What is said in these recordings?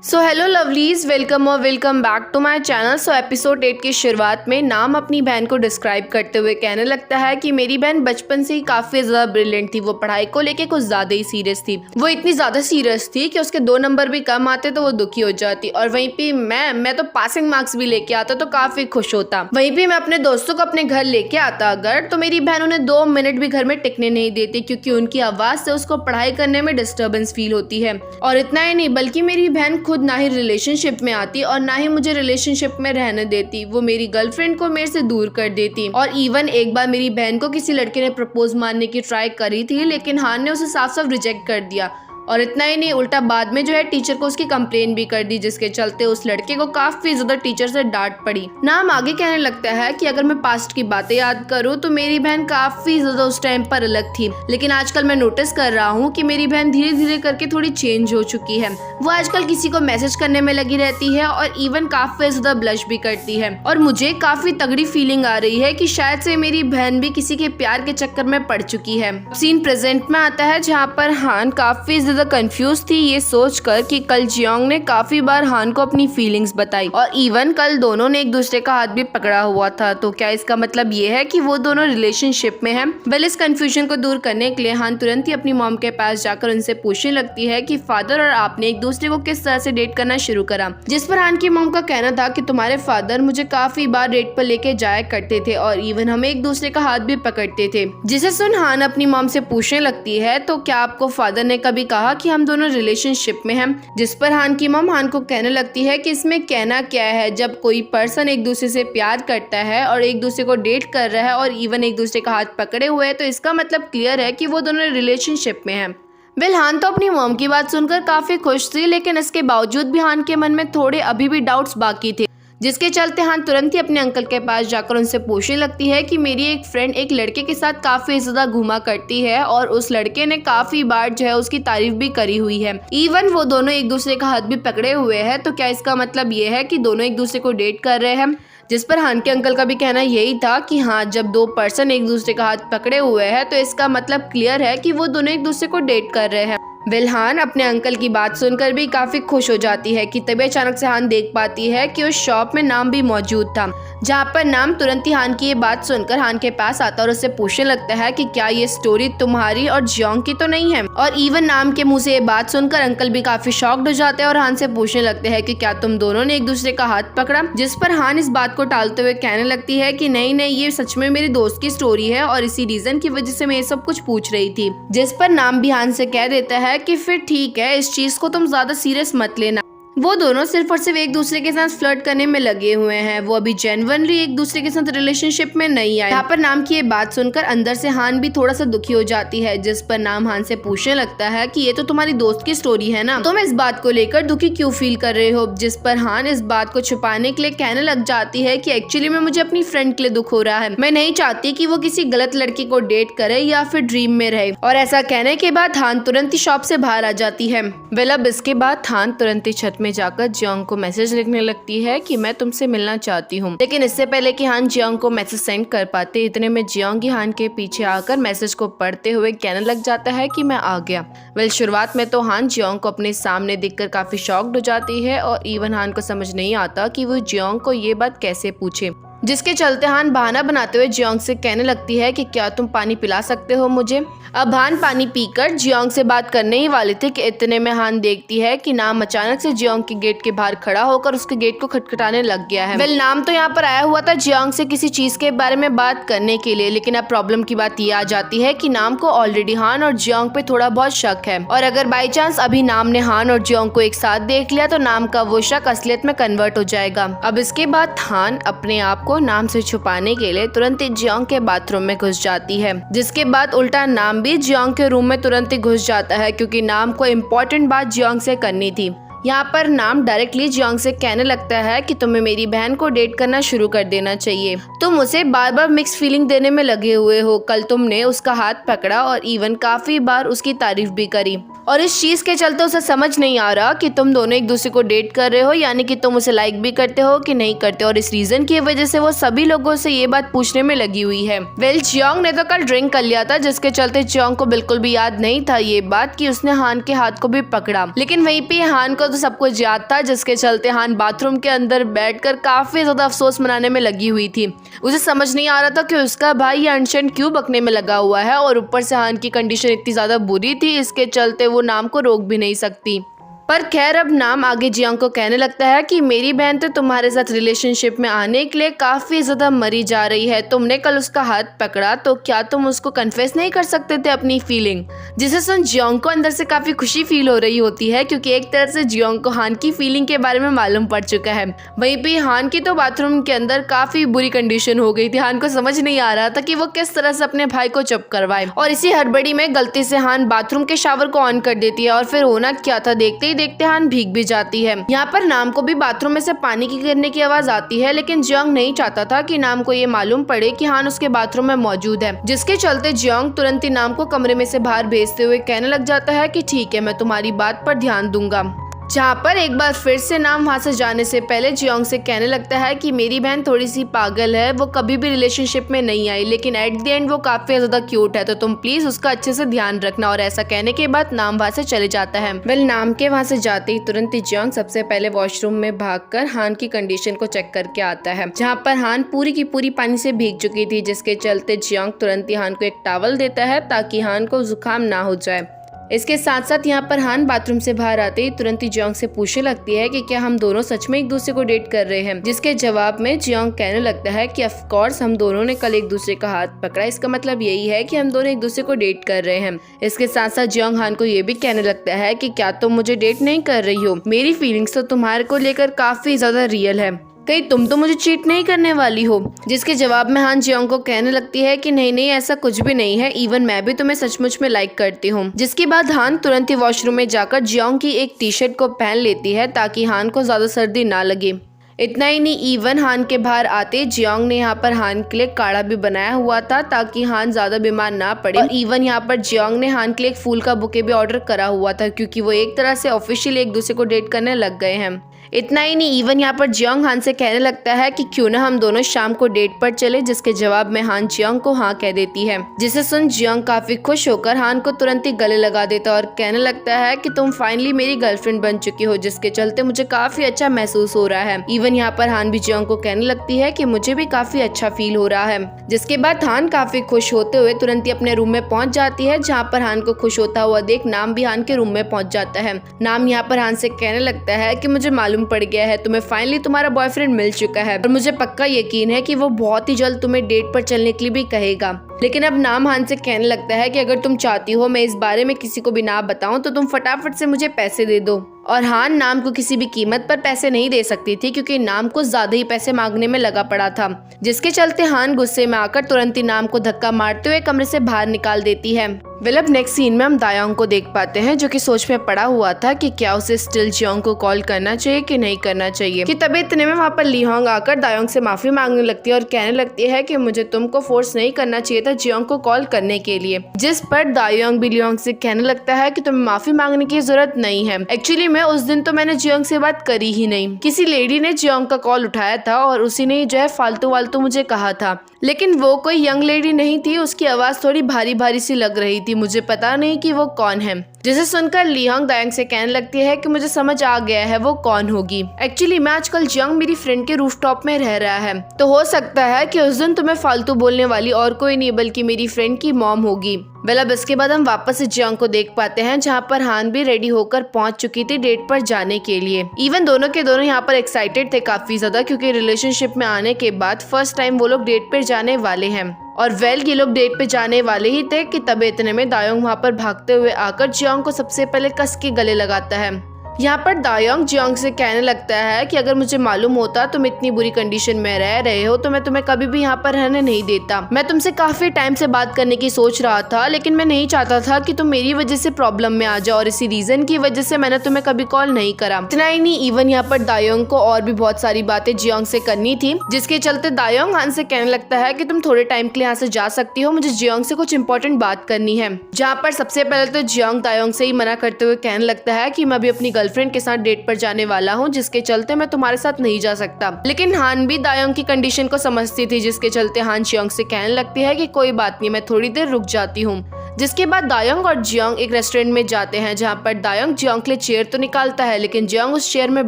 So hello lovelies, welcome back to my channel. So episode 8 की शुरुआत में नाम अपनी बहन को डिस्क्राइब करते हुए कहने लगता है कि मेरी बहन बचपन से ही काफ़ी ज़्यादा ब्रिलियंट थी। वो पढ़ाई को लेके कुछ ज़्यादा ही सीरियस थी। वो इतनी ज़्यादा सीरियस थी कि उसके 2 नंबर भी कम आते तो वो दुखी हो जाती, और वहीं पे मैं तो पासिंग मार्क्स भी लेके आता तो काफ़ी खुश होता। वहीं पे मैं अपने दोस्तों को अपने घर लेके आता अगर, तो मेरी बहन उन्हें 2 मिनट भी घर में टिकने नहीं देती, क्योंकि उनकी आवाज़ से उसको पढ़ाई करने में डिस्टर्बेंस फील होती है। और इतना ही नहीं, बल्कि मेरी बहन खुद ना ही रिलेशनशिप में आती और ना ही मुझे रिलेशनशिप में रहने देती। वो मेरी गर्लफ्रेंड को मेरे से दूर कर देती। और इवन एक बार मेरी बहन को किसी लड़के ने प्रपोज मारने की ट्राई करी थी, लेकिन हान ने उसे साफ साफ रिजेक्ट कर दिया। और इतना ही नहीं, उल्टा बाद में जो है टीचर को उसकी कंप्लेन भी कर दी, जिसके चलते उस लड़के को काफी ज्यादा टीचर से डांट पड़ी। नाम आगे कहने लगता है कि अगर मैं पास्ट की बातें याद करूँ तो मेरी बहन काफी ज्यादा उस टाइम पर अलग थी, लेकिन आजकल मैं नोटिस कर रहा हूँ कि मेरी बहन धीरे धीरे करके थोड़ी चेंज हो चुकी है। वो आजकल किसी को मैसेज करने में लगी रहती है और इवन काफी ज्यादा ब्लश भी करती है। और मुझे काफी तगड़ी फीलिंग आ रही है कि शायद से मेरी बहन भी किसी के प्यार के चक्कर में पड़ चुकी है। सीन प्रेजेंट में आता है, जहाँ पर हान काफी ज्यादा कंफ्यूज थी ये सोचकर कि कल जियोंग ने काफी बार हान को अपनी फीलिंग्स बताई, और इवन कल दोनों ने एक दूसरे का हाथ भी पकड़ा हुआ था। तो क्या इसका मतलब ये है कि वो दोनों रिलेशनशिप में हैं? वेल, इस कंफ्यूजन को दूर करने के लिए हान तुरंत ही अपनी मॉम के पास जाकर उनसे पूछने लगती है कि फादर और आपने एक दूसरे को किस तरह से डेट करना शुरू करा। जिस पर हान की मॉम का कहना था कि तुम्हारे फादर मुझे काफी बार डेट पर लेके जाया करते थे और इवन हमें एक दूसरे का हाथ भी पकड़ते थे। जिसे सुन हान अपनी मॉम से पूछने लगती है, तो क्या आपको फादर ने कभी कहा कि हम दोनों रिलेशनशिप में हैं? जिस पर हान की मॉम हान को कहने लगती है कि इसमें कहना क्या है, जब कोई पर्सन एक दूसरे से प्यार करता है और एक दूसरे को डेट कर रहा है और इवन एक दूसरे का हाथ पकड़े हुए है, तो इसका मतलब क्लियर है कि वो दोनों रिलेशनशिप में हैं। वेल, हान तो अपनी मॉम की बात सुनकर काफी खुश थी, लेकिन इसके बावजूद भी हान के मन में थोड़े अभी भी डाउट्स बाकी थे, जिसके चलते हान तुरंत ही अपने अंकल के पास जाकर उनसे पूछने लगती है कि मेरी एक फ्रेंड एक लड़के के साथ काफी ज्यादा घूमा करती है और उस लड़के ने काफी बार जो है उसकी तारीफ भी करी हुई है। इवन वो दोनों एक दूसरे का हाथ भी पकड़े हुए हैं, तो क्या इसका मतलब ये है कि दोनों एक दूसरे को डेट कर रहे हैं? जिस पर हान के अंकल का भी कहना यही था कि हाँ, जब 2 पर्सन एक दूसरे का हाथ पकड़े हुए हैं तो इसका मतलब क्लियर है कि वो दोनों एक दूसरे को डेट कर रहे हैं। वेल, हान अपने अंकल की बात सुनकर भी काफी खुश हो जाती है कि तभी अचानक से हान देख पाती है कि उस शॉप में नाम भी मौजूद था, जहाँ पर नाम तुरंत ही हान की ये बात सुनकर हान के पास आता और उससे पूछने लगता है कि क्या ये स्टोरी तुम्हारी और जियोंग की तो नहीं है। और इवन नाम के मुंह से ये बात सुनकर अंकल भी काफी शॉक्ड हो जाते हैं और हान से पूछने लगते हैं कि क्या तुम दोनों ने एक दूसरे का हाथ पकड़ा। जिस पर हान इस बात को टालते हुए कहने लगती है कि नहीं नहीं, ये सच में मेरे दोस्त की स्टोरी है और इसी रीजन की वजह से मैं ये सब कुछ पूछ रही थी। जिस पर नाम भी हान से कह देता है कि फिर ठीक है, इस चीज को तुम ज्यादा सीरियस मत लेना। वो दोनों सिर्फ और सिर्फ एक दूसरे के साथ फ्लर्ट करने में लगे हुए हैं, वो अभी जेन्युइनली एक दूसरे के साथ रिलेशनशिप में नहीं आए। यहाँ पर नाम की ये बात सुनकर अंदर से हान भी थोड़ा सा दुखी हो जाती है। जिस पर नाम हान से पूछने लगता है कि ये तो तुम्हारी दोस्त की स्टोरी है ना, तुम इस बात को लेकर दुखी क्यों फील कर रहे हो? जिस पर हान इस बात को छुपाने के लिए कहने लग जाती है कि एक्चुअली में मुझे अपनी फ्रेंड के लिए दुख हो रहा है। मैं नहीं चाहती कि वो किसी गलत लड़की को डेट करे या फिर ड्रीम में रहे। और ऐसा कहने के बाद हान तुरंत ही शॉप से बाहर आ जाती है। वेल, अब इसके बाद हान तुरंत ही छत में जाकर जियोंग को मैसेज लिखने लगती है कि मैं तुमसे मिलना चाहती हूँ। लेकिन इससे पहले कि हान जियोंग को मैसेज सेंड कर पाते, इतने में जियोंग ही हान के पीछे आकर मैसेज को पढ़ते हुए कहने लग जाता है कि मैं आ गया। वेल, शुरुआत में तो हान जियोंग को अपने सामने देखकर काफी शॉक्ड हो जाती है और इवन हान को समझ नहीं आता कि वो जियोंग को ये बात कैसे पूछे। जिसके चलते हान बहाना बनाते हुए जियोंग से कहने लगती है कि क्या तुम पानी पिला सकते हो मुझे। अब हान पानी पीकर जियोंग से बात करने ही वाली थी कि इतने में हान देखती है कि नाम अचानक से जियोंग के गेट के बाहर खड़ा होकर उसके गेट को खटखटाने लग गया है। वेल, नाम तो यहाँ पर आया हुआ था जियोंग से किसी चीज के बारे में बात करने के लिए, लेकिन अब प्रॉब्लम की बात ये आ जाती है कि नाम को ऑलरेडी हान और जियोंग पे थोड़ा बहुत शक है, और अगर बाई चांस अभी नाम ने हान और जियोंग को एक साथ देख लिया तो नाम का वो शक असलियत में कन्वर्ट हो जाएगा। अब इसके बाद हान अपने आप को नाम से छुपाने के लिए तुरंत ही जियोंग के बाथरूम में घुस जाती है, जिसके बाद उल्टा नाम भी जियोंग के रूम में तुरंत ही घुस जाता है, क्योंकि नाम को इम्पोर्टेंट बात जियोंग से करनी थी। यहाँ पर नाम डायरेक्टली जियोंग से कहने लगता है कि तुम्हें मेरी बहन को डेट करना शुरू कर देना चाहिए। तुम उसे बार बार मिक्स फीलिंग देने में लगे हुए हो। कल तुमने उसका हाथ पकड़ा और इवन काफी बार उसकी तारीफ भी करी, और इस चीज के चलते उसे समझ नहीं आ रहा कि तुम दोनों एक दूसरे को डेट कर रहे हो, यानी कि तुम उसे लाइक भी करते हो कि नहीं करते। और इस रीजन की वजह से वो सभी लोगों से ये बात पूछने में लगी हुई है। वेल, जियोंग ने तो कल ड्रिंक कर लिया था, जिसके चलते जियोंग को बिल्कुल भी याद नहीं था ये बात कि उसने हान के हाथ को भी पकड़ा। लेकिन वहीं पे हान को तो सब कुछ याद था, जिसके चलते हान बाथरूम के अंदर बैठकर काफी ज्यादा अफसोस मनाने में लगी हुई थी। उसे समझ नहीं आ रहा था कि उसका भाई ये अनशन क्यों बकने में लगा हुआ है, और ऊपर से हान की कंडीशन इतनी ज्यादा बुरी थी, इसके चलते वो नाम को रोक भी नहीं सकती। पर खैर अब नाम आगे जियांग को कहने लगता है कि मेरी बहन तो तुम्हारे साथ रिलेशनशिप में आने के लिए काफी ज्यादा मरी जा रही है। तुमने कल उसका हाथ पकड़ा तो क्या तुम उसको कन्फेस नहीं कर सकते थे अपनी फीलिंग, जिसे सुन जियांग को अंदर से काफी खुशी फील हो रही होती है, क्योंकि एक तरह से जियांग को हान की फीलिंग के बारे में मालूम पड़ चुका है। वहीं पे हान की तो बाथरूम के अंदर काफी बुरी कंडीशन हो गई थी। हान को समझ नहीं आ रहा था कि वो किस तरह से अपने भाई को चुप करवाए, और इसी हड़बड़ी में गलती से हान बाथरूम के शावर को ऑन कर देती है, और फिर होना क्या था, देखते ही देखते हान भीग भी जाती है। यहाँ पर नाम को भी बाथरूम में से पानी की गिरने की आवाज आती है, लेकिन जियांग नहीं चाहता था कि नाम को ये मालूम पड़े कि हान उसके बाथरूम में मौजूद है, जिसके चलते जियांग तुरंत ही नाम को कमरे में से बाहर भेजते हुए कहने लग जाता है कि ठीक है, मैं तुम्हारी बात पर ध्यान दूंगा। जहाँ पर एक बार फिर से नाम वहाँ से जाने से पहले जियांग से कहने लगता है कि मेरी बहन थोड़ी सी पागल है, वो कभी भी रिलेशनशिप में नहीं आई, लेकिन एट द एंड वो काफी ज्यादा क्यूट है, तो तुम प्लीज उसका अच्छे से ध्यान रखना। और ऐसा कहने के बाद नाम वहाँ से चले जाता है। वेल नाम के वहाँ से जाते ही तुरंत ही जियांग सबसे पहले वॉशरूम में भागकर हान की कंडीशन को चेक करके आता है, जहाँ पर हान पूरी की पूरी पानी से भीग चुकी थी, जिसके चलते जियांग तुरंत ही हान को एक टॉवल देता है ताकि हान को जुकाम ना हो जाए। इसके साथ साथ यहाँ पर हान बाथरूम से बाहर आते ही तुरंत ही जियांग से पूछने लगती है कि क्या हम दोनों सच में एक दूसरे को डेट कर रहे हैं, जिसके जवाब में जियांग कहने लगता है कि ऑफ कोर्स हम दोनों ने कल एक दूसरे का हाथ पकड़ा, इसका मतलब यही है कि हम दोनों एक दूसरे को डेट कर रहे हैं। इसके साथ साथ जियांग हान को ये भी कहने लगता है कि क्या तुम मुझे डेट नहीं कर रही हो, मेरी फीलिंग्स तो तुम्हारे को लेकर काफी ज्यादा रियल है, कहीं तुम तो मुझे चीट नहीं करने वाली हो। जिसके जवाब में हान जियांग को कहने लगती है कि नहीं नहीं, ऐसा कुछ भी नहीं है, इवन मैं भी तुम्हें सचमुच में लाइक करती हूँ। जिसके बाद हान तुरंत ही वॉशरूम में जाकर जियांग की एक टी शर्ट को पहन लेती है ताकि हान को ज्यादा सर्दी ना लगे। इतना ही नहीं, इवन हान के बाहर आते जियांग ने यहाँ पर हान के लिए काढ़ा भी बनाया हुआ था ताकि हान ज्यादा बीमार ना पड़े, और इवन यहाँ पर जियांग ने हान के लिए एक फूल का बुके भी ऑर्डर करा हुआ था, क्योंकि वो एक तरह से ऑफिशियली एक दूसरे को डेट करने लग गए हैं। इतना ही नहीं, इवन यहाँ पर जियांग हान से कहने लगता है कि क्यों ना हम दोनों शाम को डेट पर चले, जिसके जवाब में हान जियांग को हाँ कह देती है। जिसे सुन जियांग काफी खुश होकर हान को तुरंत ही गले लगा देता और कहने लगता है कि तुम फाइनली मेरी गर्लफ्रेंड बन चुकी हो, जिसके चलते मुझे काफी अच्छा महसूस हो रहा है। इवन यहाँ पर हान भी जियांग को कहने लगती है कि मुझे भी काफी अच्छा फील हो रहा है। जिसके बाद हान काफी खुश होते हुए तुरंत ही अपने रूम में पहुंच जाती है, जहाँ पर हान को खुश होता हुआ देख नाम भी हान के रूम में पहुंच जाता है। नाम यहाँ पर हान से कहने लगता है कि मुझे मालूम पड़ गया है, तुम्हें फाइनली तुम्हारा बॉयफ्रेंड मिल चुका है, और मुझे पक्का यकीन है कि वो बहुत ही जल्द तुम्हें डेट पर चलने के लिए भी कहेगा। लेकिन अब नाम हान से कहने लगता है कि अगर तुम चाहती हो मैं इस बारे में किसी को भी ना बताऊं, तो तुम फटाफट से मुझे पैसे दे दो। और हान नाम को किसी भी कीमत पर पैसे नहीं दे सकती थी, क्योंकि नाम को ज्यादा ही पैसे मांगने में लगा पड़ा था, जिसके चलते हान गुस्से में आकर तुरंत ही नाम को धक्का मारते हुए कमरे से बाहर निकाल देती है। वेल अब नेक्स्ट सीन में हम दायोंग को देख पाते हैं, जो कि सोच में पड़ा हुआ था कि क्या उसे स्टिल जियांग को कॉल करना चाहिए कि नहीं करना चाहिए। कि तभी इतने में वहाँ पर लीहोंग आकर दायोंग से माफी मांगने लगती है और कहने लगती है कि मुझे तुमको फोर्स नहीं करना चाहिए था जियांग को कॉल करने के लिए। जिस पर दायोंग भी लीहोंग से कहने लगता है कि तुम्हें माफी मांगने की जरूरत नहीं है, एक्चुअली मैं उस दिन तो मैंने जियांग से बात करी ही नहीं, किसी लेडी ने जियांग का कॉल उठाया था और उसी ने जो है फालतू वालतू मुझे कहा था, लेकिन वो कोई यंग लेडी नहीं थी, उसकी आवाज थोड़ी भारी भारी सी लग रही थी, मुझे पता नहीं कि वो कौन है। जिसे सुनकर लीहोंग दायोंग से कहने लगती है कि मुझे समझ आ गया है वो कौन होगी। एक्चुअली मैं आजकल जियांग मेरी फ्रेंड के रूफटॉप में रह रहा है, तो हो सकता है कि उस दिन तुम्हें फालतू बोलने वाली और कोई नहीं बल्कि मेरी फ्रेंड की मॉम होगी। वेल अब इसके बाद हम वापस से जियांग को देख पाते हैं, जहाँ पर हान भी रेडी होकर पहुंच चुकी थी डेट पर जाने के लिए। इवन दोनों के दोनों यहाँ पर एक्साइटेड थे काफी ज्यादा, क्योंकि रिलेशनशिप में आने के बाद फर्स्ट टाइम वो लोग डेट पर जाने वाले हैं। और वेल ये लोग डेट पे जाने वाले ही थे कि तब इतने में दायोंग वहाँ पर भागते हुए आकर जियांग को सबसे पहले कस के गले लगाता है। यहाँ पर दायोंग जियांग से कहने लगता है कि अगर मुझे मालूम होता तुम इतनी बुरी कंडीशन में रह रहे हो तो मैं तुम्हें कभी भी यहाँ पर रहने नहीं देता। मैं तुमसे काफी टाइम से बात करने की सोच रहा था, लेकिन मैं नहीं चाहता था कि तुम मेरी वजह से प्रॉब्लम में आ जाओ, और इसी रीजन की वजह से मैंने तुम्हें कभी कॉल नहीं करा। इतना ही नहीं, इवन यहाँ पर दायोंग को और भी बहुत सारी बातें जियांग से करनी थी, जिसके चलते दायोंग हान से कहने लगता है कि तुम थोड़े टाइम के लिए यहाँ से जा सकती हो, मुझे जियांग से कुछ इंपॉर्टेंट बात करनी है। जहाँ पर सबसे पहले तो जियांग दायोंग से ही मना करते हुए कहने लगता है कि मैं भी अपनी गर्लफ्रेंड के साथ डेट पर जाने वाला हूँ, जिसके चलते मैं तुम्हारे साथ नहीं जा सकता। लेकिन हान भी दायोंग की कंडीशन को समझती थी, जिसके चलते हान जियांग से कहने लगती है कि कोई बात नहीं, मैं थोड़ी देर रुक जाती हूँ। जिसके बाद दायोंग और जियोंग एक रेस्टोरेंट में जाते हैं, जहाँ पर दायोंग जियोंग के लिए चेयर तो निकालता है लेकिन जियोंग उस चेयर में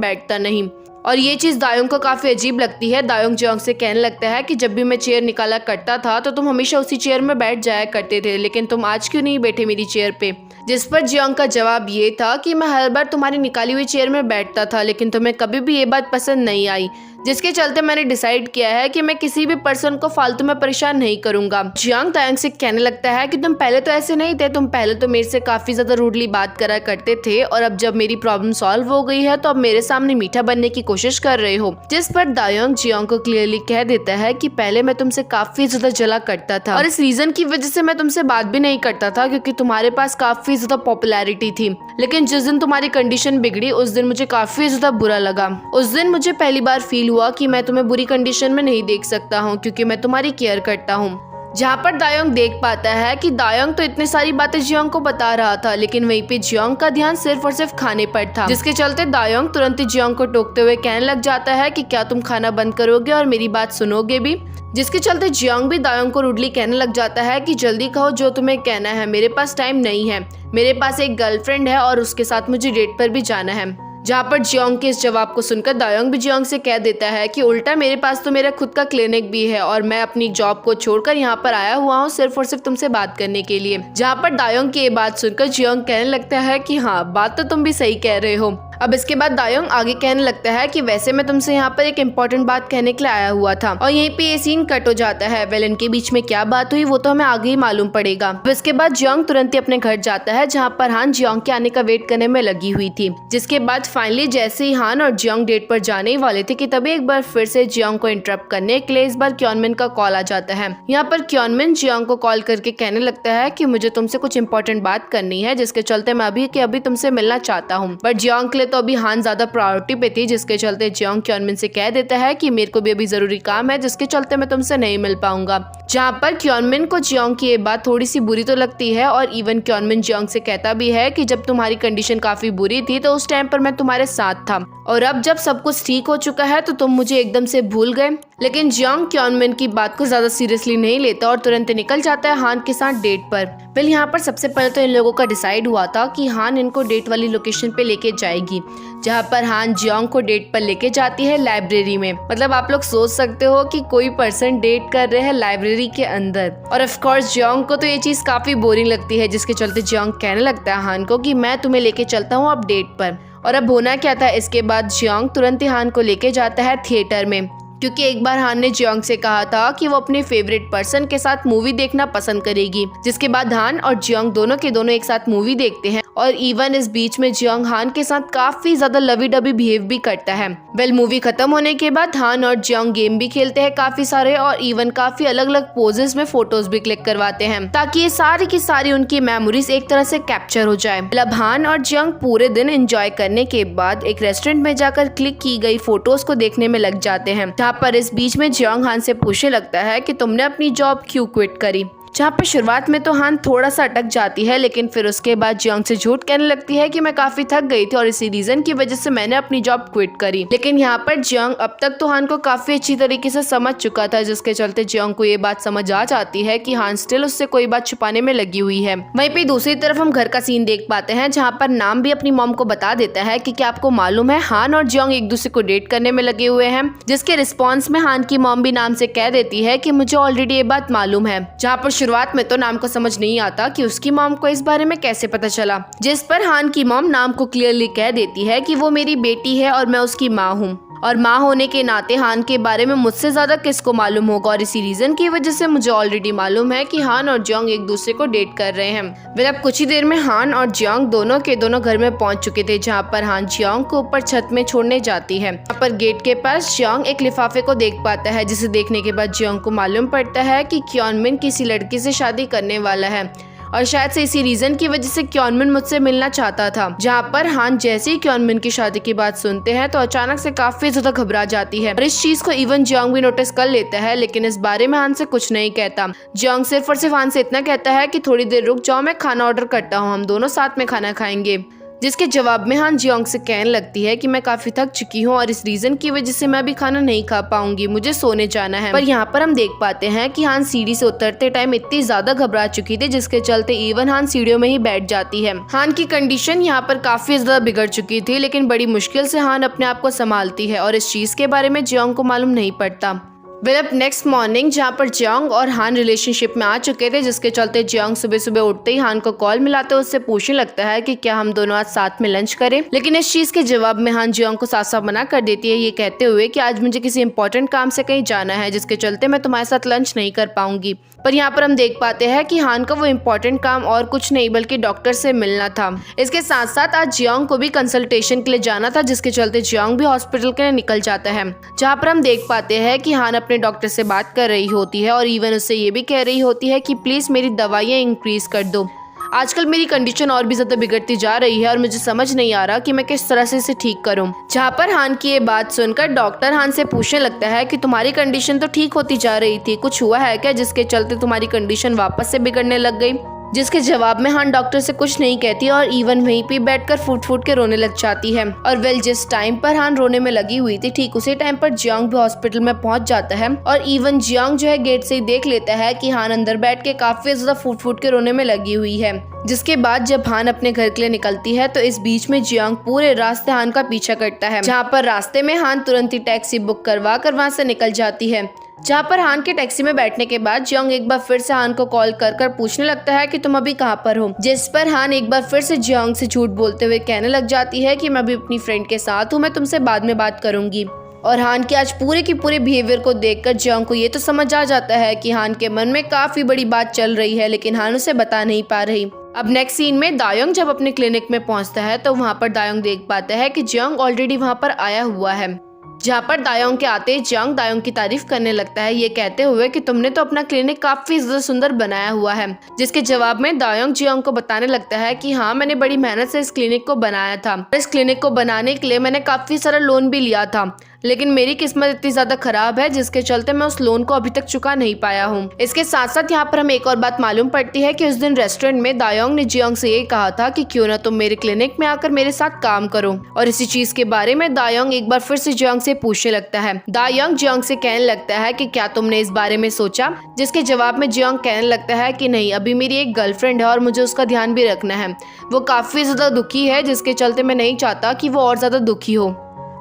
बैठता नहीं और ये चीज़ दायोंग को काफ़ी अजीब लगती है। दायोंग जियोंग से कहने लगता है कि जब भी मैं चेयर निकाला करता था तो तुम हमेशा उसी चेयर में बैठ जाया करते थे, लेकिन तुम आज क्यों नहीं बैठे मेरी चेयर पे। जिस पर जियोंग का जवाब ये था कि मैं हर बार तुम्हारी निकाली हुई चेयर में बैठता था लेकिन तुम्हें कभी भी ये बात पसंद नहीं आई, जिसके चलते मैंने डिसाइड किया है कि मैं किसी भी पर्सन को फालतू में परेशान नहीं करूंगा। जियोंग दायोंग से कहने लगता है कि तुम पहले तो ऐसे नहीं थे, तुम पहले तो मेरे से काफी ज्यादा रूडली बात करा करते थे और अब जब मेरी प्रॉब्लम सॉल्व हो गई है तो अब मेरे सामने मीठा बनने की कोशिश कर रहे हो। जिस पर दायोंग जियोंग को क्लियरली कह देता है कि पहले मैं तुमसे काफी ज्यादा जला करता था और इस रीजन की वजह से मैं तुमसे बात भी नहीं करता था क्योंकि तुम्हारे पास काफी ज्यादा पॉपुलैरिटी थी, लेकिन जिस दिन तुम्हारी कंडीशन बिगड़ी उस दिन मुझे काफी ज्यादा बुरा लगा। उस दिन मुझे पहली बार फील हुआ कि मैं तुम्हें बुरी कंडीशन में नहीं देख सकता हूँ क्योंकि मैं तुम्हारी केयर करता हूँ। जहाँ पर दायोंग देख पाता है कि दायोंग तो इतनी सारी बातें जियोंग को बता रहा था लेकिन वहीं पे जियोंग का ध्यान सिर्फ और सिर्फ खाने पर था, जिसके चलते दायोंग तुरंत ही जियोंग को टोकते हुए कहने लग जाता है कि क्या तुम खाना बंद करोगे और मेरी बात सुनोगे भी। जिसके चलते जियोंग भी दायोंग को रूडली कहने लग जाता है कि जल्दी कहो जो तुम्हें कहना है, मेरे पास टाइम नहीं है, मेरे पास एक गर्लफ्रेंड है और उसके साथ मुझे डेट पर भी जाना है। जहाँ पर जियोंग के इस जवाब को सुनकर दायोंग भी जियोंग से कह देता है कि उल्टा मेरे पास तो मेरा खुद का क्लिनिक भी है और मैं अपनी जॉब को छोड़कर यहाँ पर आया हुआ हूँ सिर्फ और सिर्फ तुमसे बात करने के लिए। जहाँ पर दायोंग की ये बात सुनकर जियोंग कहने लगता है कि हाँ, बात तो तुम भी सही कह रहे हो। अब इसके बाद दायोंग आगे कहने लगता है कि वैसे मैं तुमसे यहाँ पर एक इम्पोर्टेंट बात कहने के लिए आया हुआ था और यहीं पे ये सीन कट हो जाता है। वेल, इनके बीच में क्या बात हुई वो तो हमें आगे ही मालूम पड़ेगा। अब इसके बाद जियोंग तुरंत ही अपने घर जाता है जहाँ पर हान जियोंग के आने का वेट करने में लगी हुई थी। जिसके बाद फाइनली जैसे ही हान और जियोंग डेट पर जाने ही वाले थे कि तभी एक बार फिर से जियोंग को इंटरप्ट करने के लिए इस बार क्योनमिन का कॉल आ जाता है। यहाँ पर क्योनमिन जियोंग को कॉल करके कहने लगता है कि मुझे तुमसे कुछ इंपॉर्टेंट बात करनी है, जिसके चलते मैं अभी के अभी तुमसे मिलना चाहता हूँ। बट जियोंग के लिए तो अभी हान ज्यादा प्रायोरिटी पे थी, जिसके चलते जियोंग क्योनमिन से कह देता है कि मेरे को भी अभी जरूरी काम है जिसके चलते मैं तुमसे नहीं मिल पाऊंगा। जहाँ पर क्योनमिन को जियोंग की ये बात थोड़ी सी बुरी तो लगती है और इवन क्योनमिन जियोंग से कहता भी है कि जब तुम्हारी कंडीशन काफी बुरी थी तो उस टाइम पर मैं तुम्हारे साथ था और अब जब सब कुछ ठीक हो चुका है तो तुम मुझे एकदम से भूल गए। लेकिन जियोंग क्योनमिन की बात को ज्यादा सीरियसली नहीं लेता और तुरंत निकल जाता है हान के साथ डेट पर। वेल, यहाँ पर सबसे पहले तो इन लोगों का डिसाइड हुआ था कि हान इनको डेट वाली लोकेशन पे लेके जाएगी, जहाँ पर हान जियोंग को डेट पर लेके जाती है लाइब्रेरी में। मतलब आप लोग सोच सकते हो कि कोई पर्सन डेट कर रहे हैं लाइब्रेरी के अंदर, और ऑफ कोर्स जियोंग को तो ये चीज काफी बोरिंग लगती है, जिसके चलते जियोंग कहने लगता है हान को कि मैं तुम्हें लेके चलता हूँ अब डेट पर। और अब होना क्या था, इसके बाद जियोंग तुरंत ही हान को लेके जाता है थिएटर में, क्योंकि एक बार हान ने जियोंग से कहा था कि वो अपने फेवरेट पर्सन के साथ मूवी देखना पसंद करेगी। जिसके बाद हान और जियोंग दोनों के दोनों एक साथ मूवी देखते हैं और इवन इस बीच में जियोंग हान के साथ काफी ज्यादा लवी डबी बिहेव भी करता है। वेल, मूवी खत्म होने के बाद हान और जियोंग गेम भी खेलते हैं काफी सारे और इवन काफी अलग अलग पोजेस में फोटोज भी क्लिक करवाते हैं ताकि ये सारी की सारी उनकी मेमोरीज एक तरह से कैप्चर हो जाए। मतलब हान और जियोंग पूरे दिन एंजॉय करने के बाद एक रेस्टोरेंट में जाकर क्लिक की गई फोटोज को देखने में लग जाते हैं। पर इस बीच में जियोंग हान से पूछने लगता है कि तुमने अपनी जॉब क्यों क्विट करी। जहाँ पर शुरुआत में तो हान थोड़ा सा अटक जाती है, लेकिन फिर उसके बाद जियोंग से झूठ कहने लगती है कि मैं काफी थक गई थी और इसी रीजन की वजह से मैंने अपनी जॉब क्विट करी। लेकिन यहाँ पर जियोंग अब तक तो हान को काफी अच्छी तरीके से समझ चुका था, जिसके चलते जियोंग को ये बात समझ आ जाती है कि हान स्टिल उससे कोई बात छुपाने में लगी हुई है। वहीं पे दूसरी तरफ हम घर का सीन देख पाते हैं, जहाँ पर नाम भी अपनी मॉम को बता देता है कि क्या आपको मालूम है हान और जियोंग एक दूसरे को डेट करने में लगे हुए हैं। जिसके रिस्पॉन्स में हान की मॉम भी नाम से कह देती है कि मुझे ऑलरेडी ये बात मालूम है। जहाँ पर शुरुआत में तो नाम को समझ नहीं आता कि उसकी मॉम को इस बारे में कैसे पता चला, जिस पर हान की मॉम नाम को क्लियरली कह देती है कि वो मेरी बेटी है और मैं उसकी माँ हूँ और माँ होने के नाते हान के बारे में मुझसे ज्यादा किसको मालूम होगा, और इसी रीजन की वजह से मुझे ऑलरेडी मालूम है कि हान और जियोंग एक दूसरे को डेट कर रहे हैं। फिर अब कुछ ही देर में हान और जियोंग दोनों के दोनों घर में पहुंच चुके थे, जहाँ पर हान जियोंग को ऊपर छत में छोड़ने जाती है। यहाँ पर गेट के पास जियोंग एक लिफाफे को देख पाता है, जिसे देखने के बाद जियोंग को मालूम पड़ता है कि क्योनमिन किसी लड़की से शादी करने वाला है और शायद से इसी रीजन की वजह से क्योनमिन मुझसे मिलना चाहता था। जहाँ पर हान जैसे ही क्योनमिन की शादी की बात सुनते हैं तो अचानक से काफी ज्यादा घबरा जाती है और इस चीज को इवन जियोंग भी नोटिस कर लेता है, लेकिन इस बारे में हान से कुछ नहीं कहता। जियोंग सिर्फ और सिर्फ हान से इतना कहता है कि थोड़ी देर रुक जाओ, मैं खाना ऑर्डर करता हूँ, हम दोनों साथ में खाना खाएंगे। जिसके जवाब में हान जियोंग से कहने लगती है कि मैं काफी थक चुकी हूँ और इस रीजन की वजह से मैं अभी खाना नहीं खा पाऊंगी, मुझे सोने जाना है। पर यहाँ पर हम देख पाते हैं कि हान सीढ़ी से उतरते टाइम इतनी ज्यादा घबरा चुकी थी जिसके चलते इवन हान सीढ़ियों में ही बैठ जाती है। हान की कंडीशन यहाँ पर काफी ज्यादा बिगड़ चुकी थी, लेकिन बड़ी मुश्किल से हान अपने आप को संभालती है और इस चीज के बारे में जियोंग को मालूम नहीं पड़ता। अब नेक्स्ट मॉर्निंग जहाँ पर जियोंग और हान रिलेशनशिप में आ चुके थे, जिसके चलते जियोंग सुबह सुबह उठते ही हान को कॉल मिलाते उससे पूछने लगता है कि क्या हम दोनों आज साथ में लंच करें। लेकिन इस चीज के जवाब में हान जियोंग को साफ साफ मना कर देती है, ये कहते हुए कि आज मुझे किसी इंपॉर्टेंट काम से कहीं जाना है, जिसके चलते मैं तुम्हारे साथ लंच नहीं कर पाऊंगी। पर यहाँ पर हम देख पाते हैं कि हान का वो इम्पोर्टेंट काम और कुछ नहीं बल्कि डॉक्टर से मिलना था। इसके साथ साथ आज जियोंग को भी कंसल्टेशन के लिए जाना था, जिसके चलते जियोंग भी हॉस्पिटल के लिए निकल जाता है। जहाँ पर हम देख पाते हैं कि हान अपने डॉक्टर से बात कर रही होती है और इवन उससे ये भी कह रही होती है कि प्लीज मेरी दवाइयाँ इंक्रीज कर दो। आजकल मेरी कंडीशन और भी ज्यादा बिगड़ती जा रही है और मुझे समझ नहीं आ रहा कि मैं किस तरह से इसे ठीक करूं। जहाँ पर हान की ये बात सुनकर डॉक्टर हान से पूछने लगता है कि तुम्हारी कंडीशन तो ठीक होती जा रही थी, कुछ हुआ है क्या जिसके चलते तुम्हारी कंडीशन वापस से बिगड़ने लग गई। जिसके जवाब में हान डॉक्टर से कुछ नहीं कहती और इवन वहीं पे बैठकर फूट फूट के रोने लग जाती है। और जिस टाइम पर हान रोने में लगी हुई थी, ठीक उसी टाइम पर जियोंग भी हॉस्पिटल में पहुंच जाता है और इवन जियोंग जो है गेट से ही देख लेता है कि हान अंदर बैठ के काफी ज्यादा फूट फूट के रोने में लगी हुई है। जिसके बाद जब हान अपने घर के लिए निकलती है तो इस बीच में जियोंग पूरे रास्ते हान का पीछा करता है, जहाँ पर रास्ते में हान तुरंत ही टैक्सी बुक करवा कर वहाँ से निकल जाती है। जहाँ पर हान के टैक्सी में बैठने के बाद जियोंग एक बार फिर से हान को कॉल कर पूछने लगता है कि तुम अभी कहाँ पर हो। जिस पर हान एक बार फिर से जियोंग से झूठ बोलते हुए कहने लग जाती है कि मैं अभी अपनी फ्रेंड के साथ हूँ, मैं तुमसे बाद में बात करूंगी। और हान के आज पूरे की पूरे बिहेवियर को देखकर जियोंग को ये तो समझ आ जाता है कि हान के मन में काफी बड़ी बात चल रही है, लेकिन हान उसे बता नहीं पा रही। अब नेक्स्ट सीन में दायोंग जब अपने क्लिनिक में पहुंचता है तो वहाँ पर दायोंग देख पाता है कि जियोंग ऑलरेडी वहाँ पर आया हुआ है। जहाँ पर दायोंग के आते ही जियोंग दायोंग की तारीफ करने लगता है, ये कहते हुए कि तुमने तो अपना क्लिनिक काफी ज्यादा सुंदर बनाया हुआ है। जिसके जवाब में दायोंग जियोंग को बताने लगता है कि हाँ, मैंने बड़ी मेहनत से इस क्लिनिक को बनाया था। इस क्लिनिक को बनाने के लिए मैंने काफी सारा लोन भी लिया था, लेकिन मेरी किस्मत इतनी ज्यादा खराब है जिसके चलते मैं उस लोन को अभी तक चुका नहीं पाया हूँ। इसके साथ साथ यहाँ पर हमें एक और बात मालूम पड़ती है कि उस दिन रेस्टोरेंट में दायोंग ने जियोंग से ये कहा था कि क्यों ना तुम मेरे क्लिनिक में आकर मेरे साथ काम करो। और इसी चीज के बारे में दायोंग एक बार फिर से जियोंग से पूछने लगता है। दायोंग जियोंग से कहने लगता है कि क्या तुमने इस बारे में सोचा। जिसके जवाब में जियोंग कहने लगता है कि नहीं, अभी मेरी एक गर्लफ्रेंड है और मुझे उसका ध्यान भी रखना है, वो काफी ज्यादा दुखी है, जिसके चलते मैं नहीं चाहता कि वो और ज्यादा दुखी हो।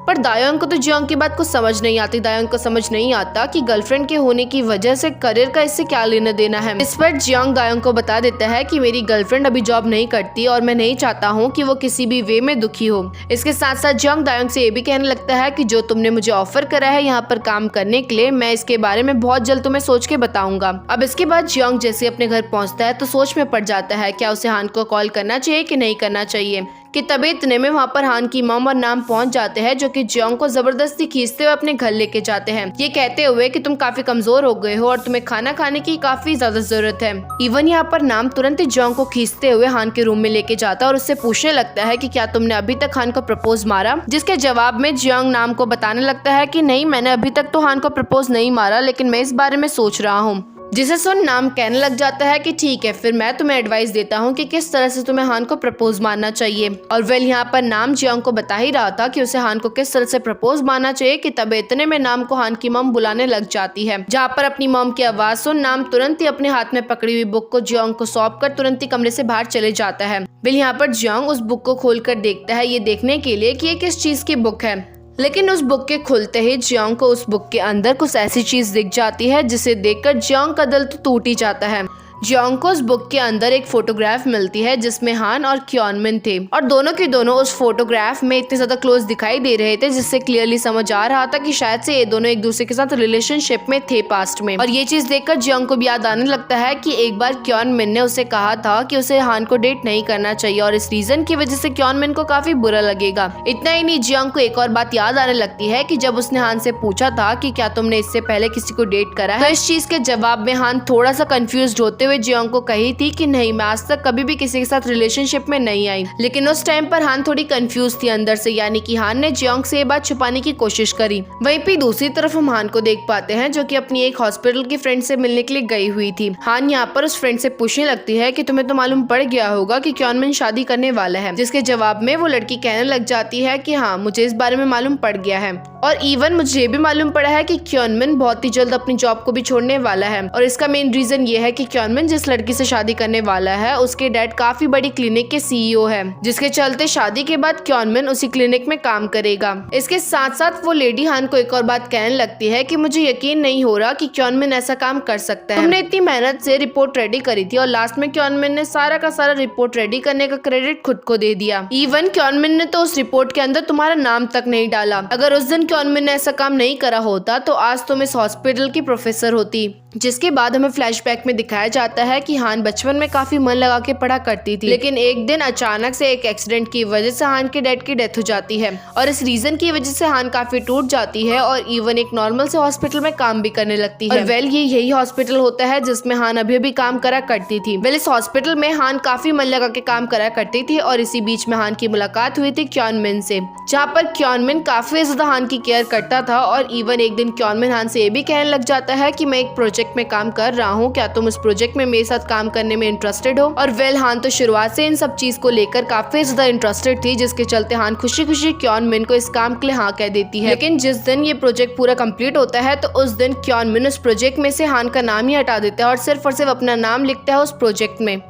पर दायोंग को तो जियोंग की बात कुछ समझ नहीं आती। दायोंग को समझ नहीं आता कि गर्लफ्रेंड के होने की वजह से करियर का इससे क्या लेना देना है। इस पर जियोंग दायोंग को बता देता है कि मेरी गर्लफ्रेंड अभी जॉब नहीं करती और मैं नहीं चाहता हूँ कि वो किसी भी वे में दुखी हो। इसके साथ साथ जियोंग दायोंग से ये भी कहने लगता है कि जो तुमने मुझे ऑफर करा है यहाँ पर काम करने के लिए, मैं इसके बारे में बहुत जल्द तुम्हें सोच के बताऊंगा। अब इसके बाद जियोंग जैसे अपने घर पहुँचता है तो सोच में पड़ जाता है क्या उसे हान को कॉल करना चाहिए कि नहीं करना चाहिए। कि तभी इतने में वहाँ पर हान की मॉम और नाम पहुँच जाते हैं, जो कि जियोंग को जबरदस्ती खींचते हुए अपने घर लेके जाते हैं, ये कहते हुए कि तुम काफी कमजोर हो गए हो और तुम्हें खाना खाने की काफी ज्यादा जरूरत है। इवन यहाँ पर नाम तुरंत ही जियोंग को खींचते हुए हान के रूम में लेके जाता है और उससे पूछने लगता है कि क्या तुमने अभी तक हान को प्रपोज मारा। जिसके जवाब में जियोंग नाम को बताने लगता है कि नहीं, मैंने अभी तक तो हान को प्रपोज नहीं मारा, लेकिन मैं इस बारे में सोच रहा हूँ। जिसे सुन नाम कहने लग जाता है कि ठीक है, फिर मैं तुम्हें एडवाइस देता हूँ कि किस तरह से तुम्हें हान को प्रपोज मारना चाहिए। और यहाँ पर नाम जियोंग को बता ही रहा था कि उसे हान को किस तरह से प्रपोज मारना चाहिए कि तब इतने में नाम को हान की मॉम बुलाने लग जाती है। जहाँ पर अपनी मॉम की आवाज सुन नाम तुरंत ही अपने हाथ में पकड़ी हुई बुक को जियोंग को सौंप कर तुरंत ही कमरे से बाहर चले जाता है। यहाँ पर जियोंग उस बुक को खोल कर देखता है, ये देखने के लिए कि ये किस चीज की बुक है। लेकिन उस बुक के खुलते ही जियोंग को उस बुक के अंदर कुछ ऐसी चीज दिख जाती है जिसे देखकर जियोंग का दिल तो टूट ही जाता है। जियोंग को उस बुक के अंदर एक फोटोग्राफ मिलती है जिसमें हान और क्योनमिन थे और दोनों के दोनों उस फोटोग्राफ में इतने ज्यादा क्लोज दिखाई दे रहे थे जिससे क्लियरली समझ आ रहा था कि शायद से ये दोनों एक दूसरे के साथ रिलेशनशिप में थे पास्ट में। और ये चीज देखकर जियोंग को भी याद आने लगता है कि एक बार क्योनमिन ने उसे कहा था कि उसे हान को डेट नहीं करना चाहिए और इस रीजन की वजह से क्योनमिन को काफी बुरा लगेगा। इतना ही नहीं, जियोंग को एक और बात याद आने लगती है कि जब उसने हान से पूछा था कि क्या तुमने इससे पहले किसी को डेट करा है, तो इस चीज के जवाब में हान थोड़ा सा कंफ्यूज होते हुए जियोंग को कही थी कि नहीं, मैं आज तक कभी भी किसी के साथ रिलेशनशिप में नहीं आई। लेकिन उस टाइम पर हान थोड़ी कंफ्यूज थी अंदर से, यानी कि हान ने जियोंग से ये बात छुपाने की कोशिश करी। वहीं पे दूसरी तरफ हम हान को देख पाते हैं जो कि अपनी एक हॉस्पिटल की फ्रेंड से मिलने के लिए गई हुई थी। हान यहाँ पर उस फ्रेंड से पूछने लगती है कि तुम्हें तो मालूम पड़ गया होगा कि क्योनमिन शादी करने वाला है, जिसके जवाब में वो लड़की कहने लग जाती है कि हाँ, मुझे इस बारे में मालूम पड़ गया है और इवन मुझे भी मालूम पड़ा है कि क्योनमिन बहुत ही जल्द अपनी जॉब को भी छोड़ने वाला है। और इसका मेन रीजन ये है कि क्योनमिन जिस लड़की से शादी करने वाला है उसके डैड काफी बड़ी क्लिनिक के सीईओ है, जिसके चलते शादी के बाद क्योनमिन उसी क्लिनिक में काम करेगा। इसके साथ साथ वो लेडी हान को एक और बात कहने लगती है कि मुझे यकीन नहीं हो रहा कि क्योनमिन ऐसा काम कर सकता है। हमने इतनी मेहनत से रिपोर्ट रेडी करी थी और लास्ट में क्योनमिन ने सारा का सारा रिपोर्ट रेडी करने का क्रेडिट खुद को दे दिया। इवन क्योनमिन ने तो उस रिपोर्ट के अंदर तुम्हारा नाम तक नहीं डाला। अगर उस दिन क्योनमिन ने ऐसा काम नहीं करा होता तो आज तुम इस हॉस्पिटल की प्रोफेसर होती। जिसके बाद हमें फ्लैशबैक में दिखाया जाता है कि हान बचपन में काफी मन लगा के पढ़ा करती थी, लेकिन एक दिन अचानक से एक एक्सीडेंट की वजह से हान के डैड की डेथ हो जाती है और इस रीजन की वजह से हान काफी टूट जाती है और इवन एक नॉर्मल से हॉस्पिटल में काम भी करने लगती है। और वेल ये यही हॉस्पिटल होता है जिसमें हान अभी भी काम करा करती थी। वेल इस हॉस्पिटल में हान काफी मन लगा के काम करा करती थी और इसी बीच में हान की मुलाकात हुई थी क्योनमिन से, जहाँ पर क्योनमिन काफी ज्यादा हान की केयर करता था। और इवन एक दिन क्योनमिन हान से ये भी कहने लग जाता है कि मैं एक प्रोजेक्ट में काम कर रहा हूँ, क्या तुम इस प्रोजेक्ट में मेरे साथ काम करने में इंटरेस्टेड हो। और वेल हान तो शुरुआत से इन सब चीज को लेकर काफी ज्यादा इंटरेस्टेड थी, जिसके चलते हान खुशी खुशी क्योनमिन को इस काम के लिए हाँ कह देती है। लेकिन जिस दिन ये प्रोजेक्ट पूरा कंप्लीट होता है तो उस दिन क्योनमिन उस प्रोजेक्ट में से हान का नाम ही हटा देता है और सिर्फ अपना नाम लिखता है उस प्रोजेक्ट में।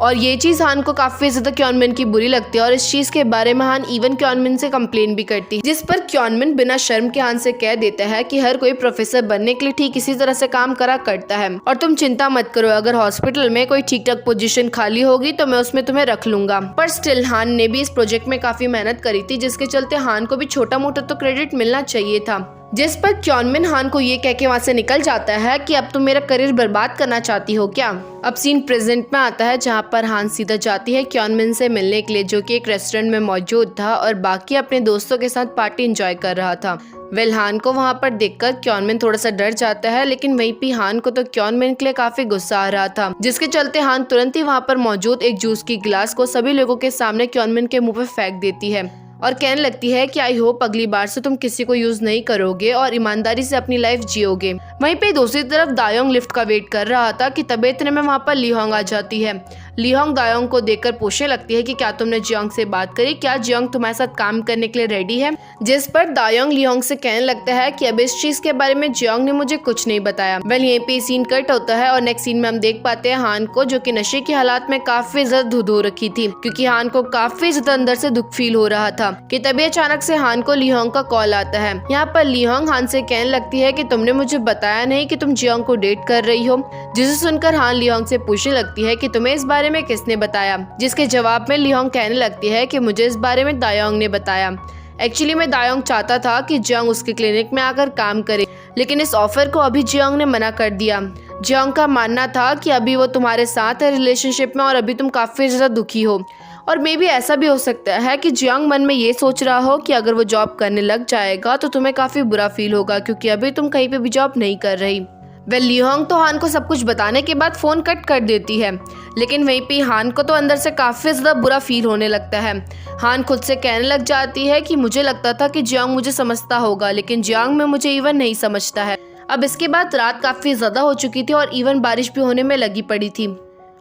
और ये चीज हान को काफी ज्यादा क्योनमिन की बुरी लगती है और इस चीज के बारे में हान इवन क्योनमिन से कंप्लेन भी करती है, जिस पर क्योनमिन बिना शर्म के हान से कह देता है कि हर कोई प्रोफेसर बनने के लिए ठीक इसी तरह से काम करा करता है और तुम चिंता मत करो, अगर हॉस्पिटल में कोई ठीक ठाक पोजीशन खाली होगी तो मैं उसमें तुम्हें रख लूंगा। पर स्टिल हान ने भी इस प्रोजेक्ट में काफी मेहनत करी थी, जिसके चलते हान को भी छोटा मोटा तो क्रेडिट मिलना चाहिए था। जिस पर क्योनमिन हान को ये कह के वहाँ से निकल जाता है कि अब तुम मेरा करियर बर्बाद करना चाहती हो क्या। अब सीन प्रेजेंट में आता है जहाँ पर हान सीधा जाती है क्योनमिन से मिलने के लिए, जो कि एक रेस्टोरेंट में मौजूद था और बाकी अपने दोस्तों के साथ पार्टी एंजॉय कर रहा था। वेल हान को वहाँ पर देखकर क्योनमिन थोड़ा सा डर जाता है, लेकिन वहीं पे हान को तो क्योनमिन के लिए काफी गुस्सा आ रहा था, जिसके चलते हान तुरंत ही वहाँ पर मौजूद एक जूस की गिलास को सभी लोगों के सामने क्योनमिन के मुंह पे फेंक देती है और कहने लगती है कि आई होप अगली बार से तुम किसी को यूज नहीं करोगे और ईमानदारी से अपनी लाइफ जियोगे। वहीं पे दूसरी तरफ दायोंग लिफ्ट का वेट कर रहा था कि तभी इतने में वहाँ पर लीहोंग आ जाती है। लीहोंग दायोंग को देखकर पूछने लगती है कि क्या तुमने जियोंग से बात करी, क्या जियोंग तुम्हारे साथ काम करने के लिए रेडी है। जिस पर दायोंग लीहोंग से कहने लगता है कि अब इस चीज के बारे में जियोंग ने मुझे कुछ नहीं बताया। वेल यहीं पे सीन कट होता है और नेक्स्ट सीन में हम देख पाते हैं हान को, जो कि नशे की हालात में काफी ज्यादा धो रखी थी, क्योंकि हान को काफी ज्यादा अंदर से दुख फील हो रहा था कि तभी अचानक से हान को लीहोंग का कॉल आता है। यहाँ पर लीहोंग हान से कहने लगती है कि तुमने मुझे बताया नहीं कि तुम जियोंग को डेट कर रही हो, जिसे सुनकर हान लीहोंग से पूछने लगती है कि तुम्हें इस बारे में किसने बताया, जिसके जवाब में लीहोंग कहने लगती है कि मुझे इस बारे में दायोंग ने बताया। एक्चुअली मैं दायोंग चाहता था कि जियोंग उसके क्लिनिक में आकर काम करे, लेकिन इस ऑफर को अभी जियोंग ने मना कर दिया। जियोंग का मानना था कि अभी वो तुम्हारे साथ है रिलेशनशिप में और अभी तुम काफी ज्यादा दुखी हो, और मे भी ऐसा भी हो सकता है कि जियोंग मन में ये सोच रहा हो कि अगर वो जॉब करने लग जाएगा तो तुम्हें काफी बुरा फील होगा, क्योंकि अभी तुम कहीं पे भी जॉब नहीं कर रही। वेल लीहोंग तो हान को सब कुछ बताने के बाद फोन कट कर देती है, लेकिन वहीं पे हान को तो अंदर से काफी ज्यादा बुरा फील होने लगता है। हान खुद से कहने लग जाती है कि मुझे लगता था कि जियोंग मुझे समझता होगा, लेकिन जियोंग में मुझे इवन नहीं समझता है। अब इसके बाद रात काफी ज्यादा हो चुकी थी और इवन बारिश भी होने में लगी पड़ी थी,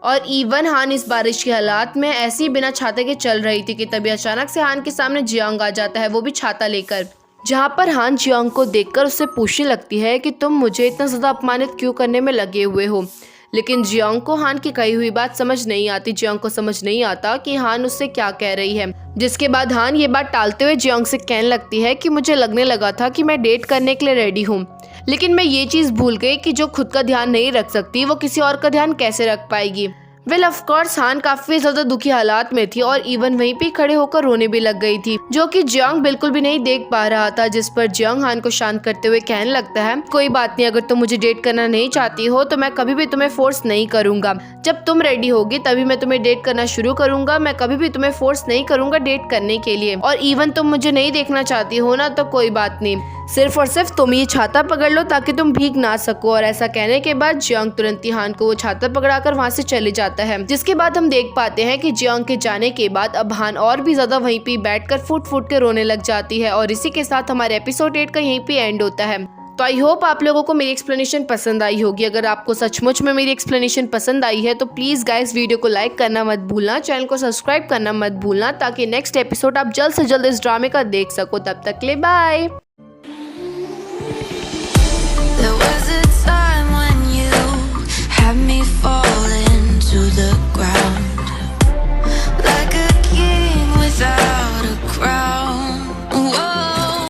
और इवन हान इस बारिश के हालात में ऐसे ही बिना छाते के चल रही थी कि तभी अचानक से हान के सामने जियोंग आ जाता है, वो भी छाता लेकर, जहाँ पर हान जियोंग को देखकर उससे पूछने लगती है कि तुम मुझे इतना ज्यादा अपमानित क्यों करने में लगे हुए हो। लेकिन जियोंग को हान की कही हुई बात समझ नहीं आती। जियोंग को समझ नहीं आता कि हान उससे क्या कह रही है, जिसके बाद हान ये बात टालते हुए जियोंग से कहने लगती है कि मुझे लगने लगा था कि मैं डेट करने के लिए रेडी हूँ, लेकिन मैं ये चीज़ भूल गई कि जो खुद का ध्यान नहीं रख सकती वो किसी और का ध्यान कैसे रख पाएगी। वेल ऑफ कोर्स हान काफी ज्यादा दुखी हालात में थी और इवन वहीं पे खड़े होकर रोने भी लग गई थी, जो कि जियांग बिल्कुल भी नहीं देख पा रहा था। जिस पर जियांग हान को शांत करते हुए कहने लगता है, कोई बात नहीं, अगर तुम मुझे डेट करना नहीं चाहती हो तो मैं कभी भी तुम्हें फोर्स नहीं करूंगा। जब तुम रेडी होगी तभी मैं तुम्हें डेट करना शुरू करूंगा। मैं कभी भी तुम्हें फोर्स नहीं करूंगा डेट करने के लिए। और इवन तुम मुझे नहीं देखना चाहती हो ना तो कोई बात नहीं, सिर्फ और सिर्फ तुम ये छाता पकड़ लो ताकि तुम भीग ना सको। और ऐसा कहने के बाद जियांग तुरंत ही हान को वो छाता पकड़ाकर वहाँ से चले जाता है। जिसके बाद हम देख पाते हैं कि जियांग के जाने के बाद अब हान और भी ज्यादा वहीं पे बैठकर फूट फूट के रोने लग जाती है। और इसी के साथ हमारे एपिसोड 8 का यहीं पे एंड होता है। तो आई होप आप लोगों को मेरी एक्सप्लेनेशन पसंद आई होगी। अगर आपको सचमुच में मेरी एक्सप्लेनेशन पसंद आई है तो प्लीज गाइस वीडियो को लाइक करना मत भूलना, चैनल को सब्सक्राइब करना मत भूलना, ताकि नेक्स्ट एपिसोड आप जल्द से जल्द इस ड्रामे का देख सको। तब तक के लिए बाय।